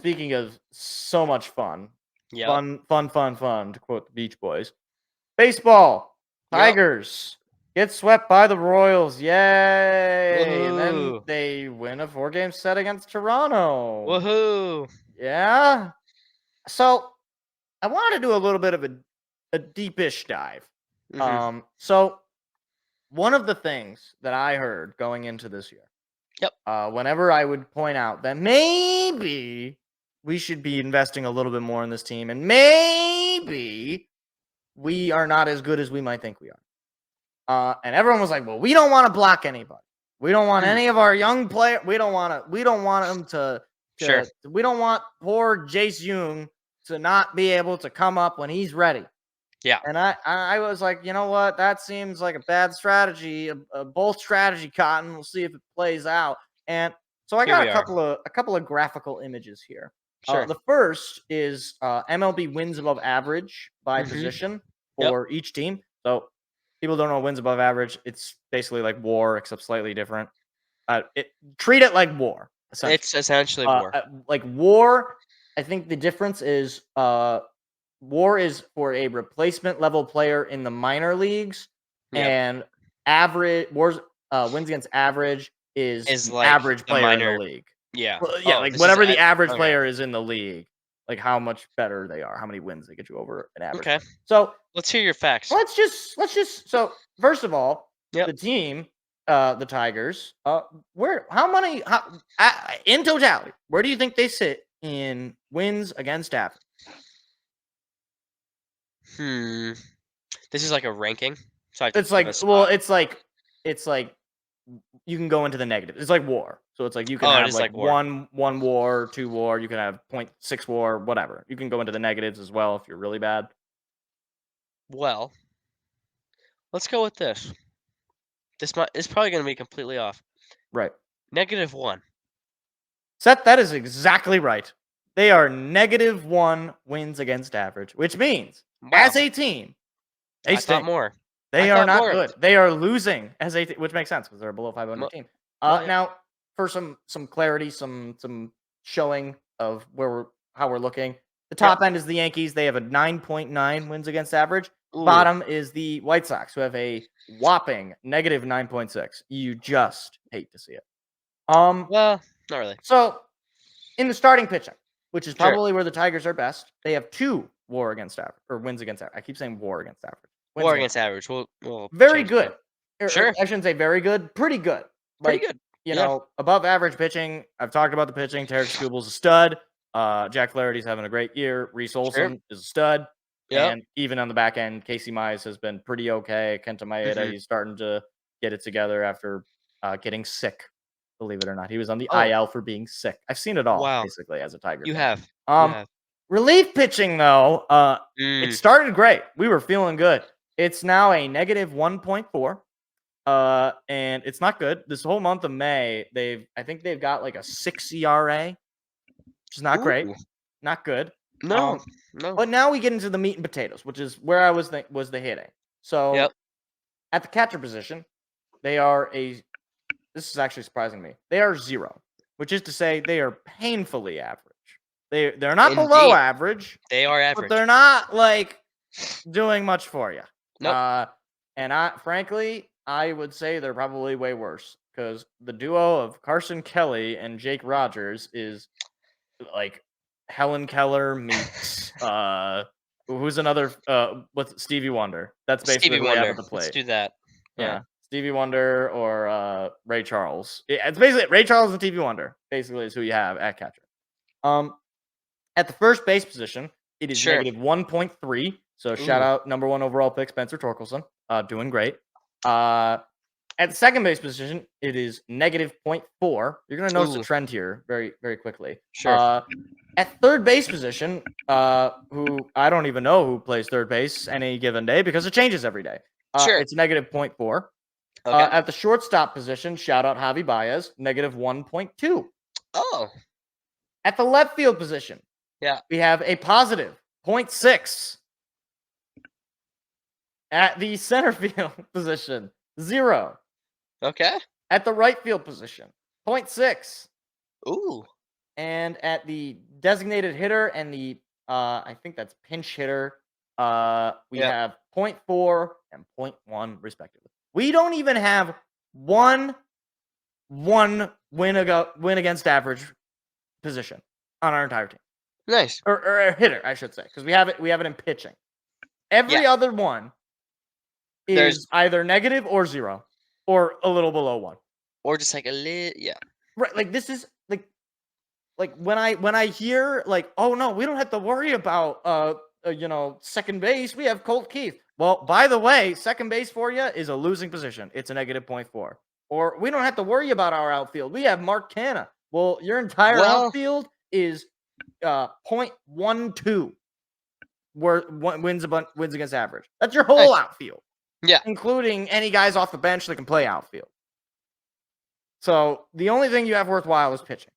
speaking of so much fun, Yep. fun, to quote the Beach Boys. Baseball, Yep. Tigers get swept by the Royals. Yay! And then Woohoo! they win a 4-game set against Toronto. Woohoo! Yeah. So I wanted to do a little bit of a deepish dive. Mhm. So one of the things that I heard going into this year, Yep. whenever I would point out that maybe we should be investing a little bit more in this team, and maybe we are not as good as we might think we are. And everyone was like, "Well, we don't want to block anybody. We don't want any of our young players. We don't want them to. Sure. We don't want poor Jace Young to not be able to come up when he's ready." Yeah. And I was like, you know what? That seems like a bad strategy, a bold strategy, Cotton. We'll see if it plays out. And so I Here got we are. a couple of graphical images here. Sure. The first is MLB wins above average by Mhm. position Yep. for each team. So people don't know wins above average. It's basically like WAR, except slightly different. Treat it like WAR, essentially. It's essentially war. Like WAR, I think the difference is WAR is for a replacement level player in the minor leagues, Yep. and average WAR's wins against average is the like average the player in the minor. league. Yeah. Well, yeah, Oh, like this is whatever the at average okay. player is in the league, like how much better they are, how many wins they get you over an average. Okay. So Let's hear your facts. let's just so first of all, Yep. the team, the Tigers, in totality, where do you think they sit in wins against average? This is like a ranking. So I have to It's give a like, well, spot. it's like you can go into the negative. It's like WAR. So it's like you can Oh, it have is like like war. one WAR, 2 WAR. You can have 0.6 WAR, whatever. You can go into the negatives as well if you're really bad. Well, let's go with this. It's probably going to be completely off. Right. -1. Seth, that is exactly right. They are -1 wins against average, which means Wow. as a team, they I thought stink. more. They I are thought not more. good. They are losing as a team, which makes sense because they're a below 500 Well, team. well, yeah. Now for some clarity, some showing of how we're looking. The top end is the Yankees. They have a 9.9 wins against average. Ooh. Bottom is the White Sox, who have a whopping -9.6. You just hate to see it. Well, not really. So in the starting pitching, which is Sure. probably where the Tigers are best, they have 2 WAR against average or wins against average. I keep saying WAR against average. Wins War against against average. We'll very change good. that. Or Sure. I shouldn't say very good, pretty good. Pretty Like, good. you Yeah. know, above average pitching. I've talked about the pitching. Tarek Skubal's a stud. Jack Flaherty's having a great year. Reese Olson is a stud. Yep. And even on the back end, Casey Mize has been pretty okay. Kenta Maeda, he's starting to get it together after getting sick. Believe it or not, he was on the Oh, IL for being sick. I've seen it all wow. basically as a Tiger You fan. have. You have. Relief pitching though, it started great. We were feeling good. It's now a -1.4. And it's not good. This whole month of May, I think they've got like a 6 ERA, which is not great. Ooh. Not good. No. But now we get into the meat and potatoes, which is where I was the hitting. So Yep. at the catcher position, they are this is actually surprising me. They are 0, which is to say they are painfully average. They're not below Indeed. average, They are but average. they're not like doing much for you. Nope. And frankly, I would say they're probably way worse because the duo of Carson Kelly and Jake Rogers is like Helen Keller meets who's another what's Stevie Wonder. That's basically Stevie who we have Wonder. at the Let's plate. do that. Yeah. Stevie Wonder or Ray Charles. It's basically Ray Charles and Stevie Wonder. Basically, is who you have at catcher. At the first base position, it is Sure. -1.3. So shout out number 1 overall pick Spencer Torkelson, doing great. At the second base position, it is -0.4. You're gonna notice a trend here very very quickly. Sure. At third base position, who I don't even know who plays third base any given day because it changes every day. Sure. It's -0.4. Okay. At the shortstop position, shout out Javi Baez, -1.2. Oh. At the left field position, Yeah. we have a positive 0.6. At the center field position, 0. Okay. At the right field position, 0.6. Ooh. And at the designated hitter and the I think that's pinch hitter, we Yep. have 0.4 and 0.1 respectively. We don't even have one win against average position on our entire team, Nice. or a hitter, I should say, because we have it in pitching. Every Yeah. other one There's is either negative or 0, or a little below 1. or just like a little. Yeah. Right, like this is like when I hear like, oh no, we don't have to worry about second base. We have Colt Keith. Well, by the way, second base for you is a losing position. It's a negative 0.4. Or we don't have to worry about our outfield. We have Mark Canna. Well, your entire Well, outfield is 0.12 wins against average. That's your whole nice. outfield, Yeah. including any guys off the bench that can play outfield. So the only thing you have worthwhile is pitching.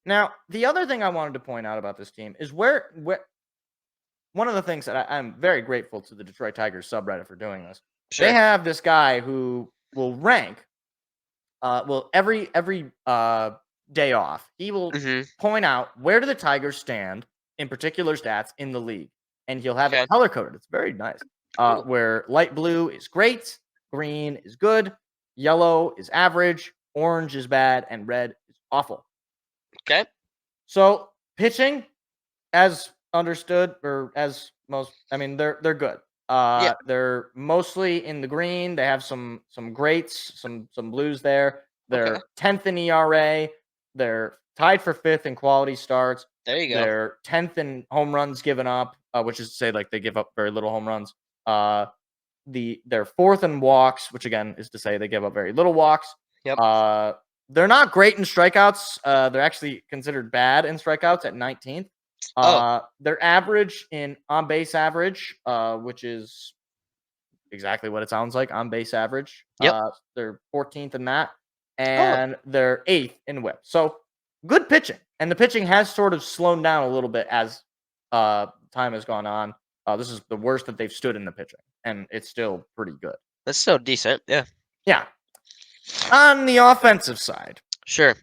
Now, the other thing I wanted to point out about this team is where one of the things that I'm very grateful to the Detroit Tigers subreddit for doing this. Sure. They have this guy who will rank, every day off, he will point out where do the Tigers stand in particular stats in the league, and he'll have Okay. it color coded. It's very nice. Cool. Where light blue is great, green is good, yellow is average, orange is bad, and red is awful. Okay. So pitching, as understood, or as most, I mean, they're good. Yeah. They're mostly in the green. They have some greats, some blues there. They're Okay. 10th in ERA. They're tied for 5th in quality starts. There you go. They're 10th in home runs given up, which is to say, like, they give up very little home runs. They're 4th in walks, which again is to say they give up very little walks. Yep. They're not great in strikeouts. They're actually considered bad in strikeouts at 19th. They're average in on-base average, which is exactly what it sounds like, on-base average. Yep. They're 14th in that, and they're 8th in whip. So good pitching, and the pitching has sort of slowed down a little bit as time has gone on. This is the worst that they've stood in the pitching, and it's still pretty good. That's still decent. Yeah. Yeah. On the offensive side, Sure.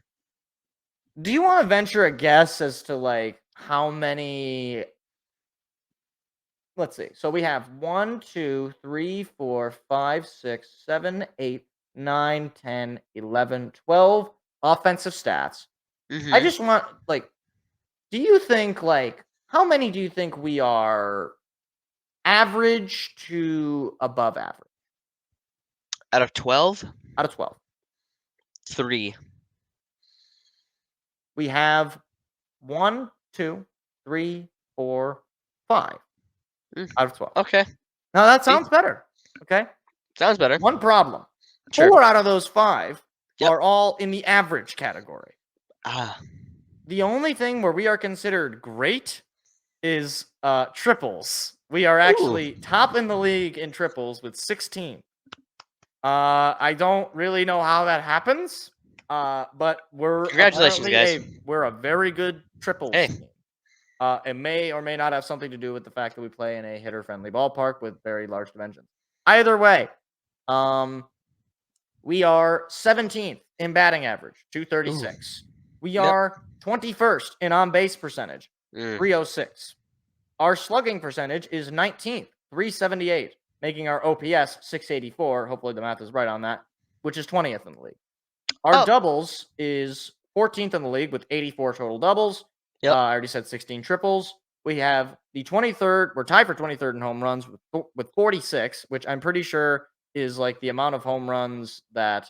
do you want to venture a guess as to like how many? Let's see. So we have 1, 2, 3, 4, 5, 6, 7, 8, 9, 10, 11, 12 offensive stats. I just want, like, do you think, like, how many do you think we are average to above average? Out of 12, Out of 12. 3. We have 1, 2, 3, 4, 5 out of 12. Okay. Now that sounds better. Okay. Sounds better. One problem. Sure. 4 out of those 5 Yep. are all in the average category. Ah. The only thing where we are considered great is triples. We are actually top in the league in triples with 16. I don't really know how that happens, but we're Congratulations, guys. we're a very good triples Hey. team. It may or may not have something to do with the fact that we play in a hitter-friendly ballpark with very large dimensions. Either way, we are 17th in batting average, 236. We are 21st in on-base percentage, 306. Our slugging percentage is 19th, 378, making our OPS 684. Hopefully the math is right on that, which is 20th in the league. Our doubles is 14th in the league with 84 total doubles. Yep. I already said 16 triples. We have the 23rd. We're tied for 23rd in home runs with 46, which I'm pretty sure is like the amount of home runs that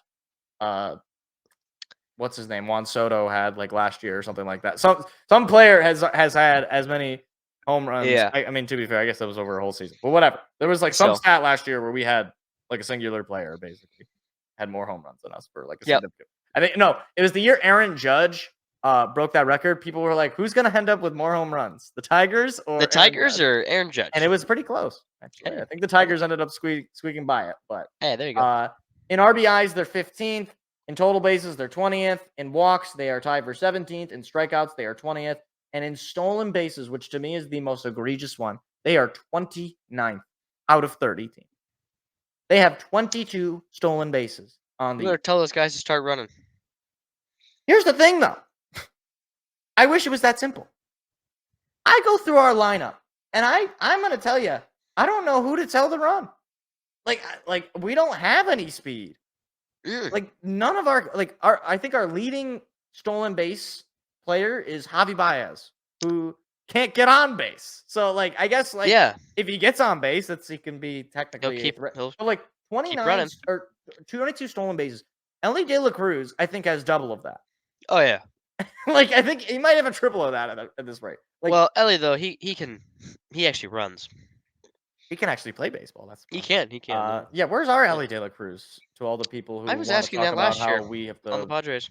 what's his name, Juan Soto had like last year or something like that. Some player has had as many home runs. Yeah. I mean, to be fair, I guess that was over a whole season, but whatever. There was like some stat last year where we had like a singular player basically had more home runs than us for like a significant. I think no, it was the year Aaron Judge broke that record. People were like, "Who's gonna end up with more home runs, the Tigers or the Tigers or Aaron Judge?" And it was pretty close. Actually, I think the Tigers ended up squeaking by it. But hey, there you go. In RBIs, they're 15th. In total bases, they're 20th. In walks, they are tied for 17th. In strikeouts, they are 20th. And in stolen bases, which to me is the most egregious one, they are 29th out of 30 teams. They have 22 stolen bases on the. You better tell those guys to start running. Here's the thing, though. I wish it was that simple. I go through our lineup, and I'm gonna tell you, I don't know who to tell to run. Like we don't have any speed. Mm, Like none of our I think our leading stolen base player is Javi Baez, who can't get on base. So like I guess like yeah, if he gets on base, he can be he'll technically a keep threat. he'll But like keep 29 running. or 22 stolen bases. Ellie De La Cruz, I think, has double of that. Oh yeah. Like I think he might have a triple of that at this rate. Like Well, Ellie though, he actually runs. he can actually play baseball. That's He fun. can. He can. Yeah, where's our Yeah. Ellie De La Cruz? To all the people I who was want to asking talk that about last how year we have on the the Padres.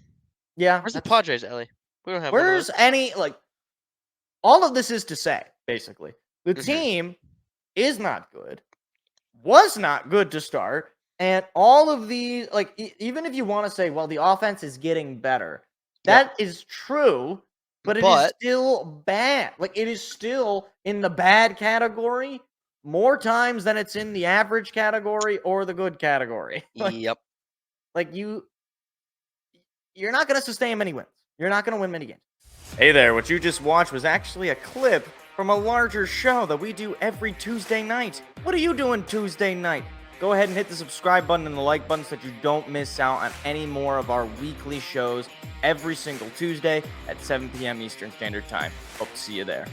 yeah, Where's the that's Padres, Ellie? We don't have one of where's those. any like all of this is to say, basically, the Mhm. team is not good, was not good to start, and all of these, like, even if you want to say, well, the offense is getting better, Yep. that is true, but it is But still bad. Like, it is still in the bad category more times than it's in the average category or the good category. yep. Like you're not going to sustain many wins. You're not going to win many games. Hey there, what you just watched was actually a clip from a larger show that we do every Tuesday night. What are you doing Tuesday night? Go ahead and hit the subscribe button and the like button so that you don't miss out on any more of our weekly shows every single Tuesday at 7 p.m. Eastern Standard Time. Hope to see you there.